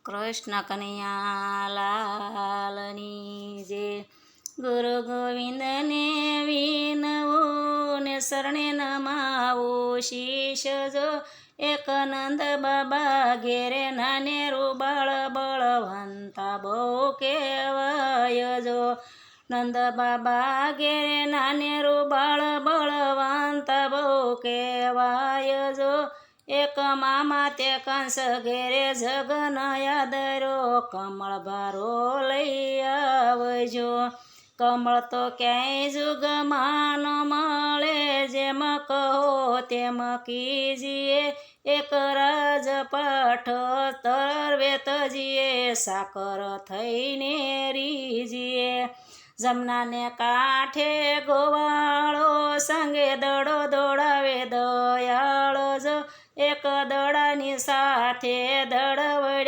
કૃષ્ણ કનૈયા લાલની જે ગુરુ ગોવિંદને વિનવું ને શરણે નમાવું શીશ જો એક નંદ બાબા ઘેરે નાને રૂબાળ બળવંતા બહુ કહેવાય જો નંદ બાબા ઘેરે નાને રૂબાળ બળવંતા બહુ કહેવાય જો એક મામા તે કંસ ઘેરે જગન યાદરો કમળ ભારો લઈ આવજો કમળ તો ક્યાંય જુગમાં ન મળે જેમ કહો તેમ કીજીએ એક રાજપાઠ તરવેતજીએ સાકર થઈને રીજીએ જમનાને કાંઠે ગોવાળો સંગે દડો દોડાવે દયાળો જો એક દડાની સાથે દડ વળ્યા